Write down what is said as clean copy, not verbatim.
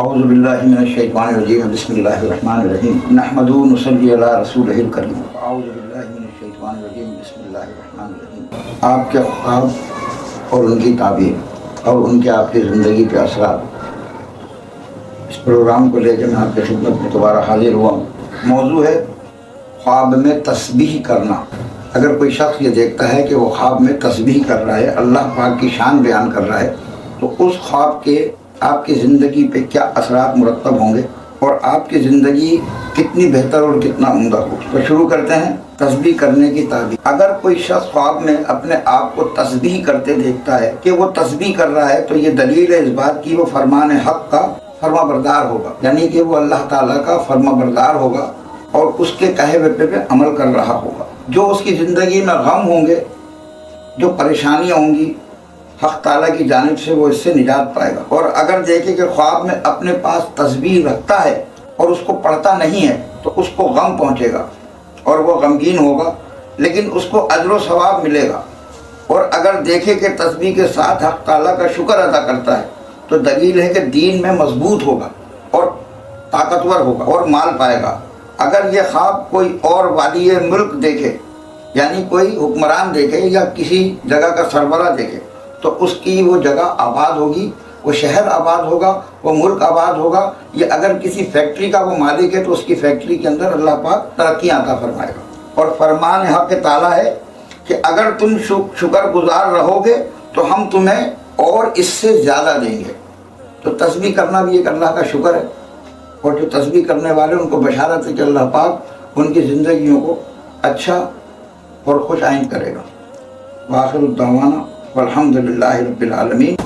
اعوذ باللہ من الشیطان الرجیم بسم اللہ الرحمن الرحیم نحمدہ و نصلی علی رسولہ الکریم اعوذ باللہ من الشیطان الرجیم بسم اللہ الرحمن الرحیم۔ آپ کے خواب اور ان کی تعبیر اور ان کے آپ کی زندگی کے اثرات، اس پروگرام کو لے کے میں آپ کی خدمت میں دوبارہ حاضر ہوا ہوں۔ موضوع ہے خواب میں تسبیح کرنا۔ اگر کوئی شخص یہ دیکھتا ہے کہ وہ خواب میں تسبیح کر رہا ہے، اللہ پاک کی شان بیان کر رہا ہے، تو اس خواب کے آپ کی زندگی پہ کیا اثرات مرتب ہوں گے اور آپ کی زندگی کتنی بہتر اور کتنا عمدہ ہو۔ تو شروع کرتے ہیں تسبیح کرنے کی تعبیر۔ اگر کوئی شخص خواب میں اپنے آپ کو تسبیح کرتے دیکھتا ہے کہ وہ تسبیح کر رہا ہے، تو یہ دلیل ہے اس بات کی وہ فرمان حق کا فرما بردار ہوگا، یعنی کہ وہ اللہ تعالیٰ کا فرما بردار ہوگا اور اس کے کہے ہوئے پہ عمل کر رہا ہوگا۔ جو اس کی زندگی میں غم ہوں گے، جو پریشانیاں ہوں گی، حق تعالیٰ کی جانب سے وہ اس سے نجات پائے گا۔ اور اگر دیکھے کہ خواب میں اپنے پاس تسبیح رکھتا ہے اور اس کو پڑھتا نہیں ہے، تو اس کو غم پہنچے گا اور وہ غمگین ہوگا، لیکن اس کو اجر و ثواب ملے گا۔ اور اگر دیکھے کہ تسبیح کے ساتھ حق تعالیٰ کا شکر ادا کرتا ہے، تو دلیل ہے کہ دین میں مضبوط ہوگا اور طاقتور ہوگا اور مال پائے گا۔ اگر یہ خواب کوئی اور والی ملک دیکھے، یعنی کوئی حکمران دیکھے یا کسی جگہ کا سربراہ دیکھے، تو اس کی وہ جگہ آباد ہوگی، وہ شہر آباد ہوگا، وہ ملک آباد ہوگا۔ یہ اگر کسی فیکٹری کا وہ مالک ہے تو اس کی فیکٹری کے اندر اللہ پاک ترقی عطا فرمائے گا۔ اور فرمان حق تعالیٰ ہے کہ اگر تم شکر گزار رہو گے تو ہم تمہیں اور اس سے زیادہ دیں گے۔ تو تسبیح کرنا بھی ایک اللہ کا شکر ہے، اور جو تسبیح کرنے والے ان کو بشارت ہے کہ اللہ پاک ان کی زندگیوں کو اچھا اور خوش آئند کرے گا۔ وآخر الدعوانا والحمد للہ رب العالمین۔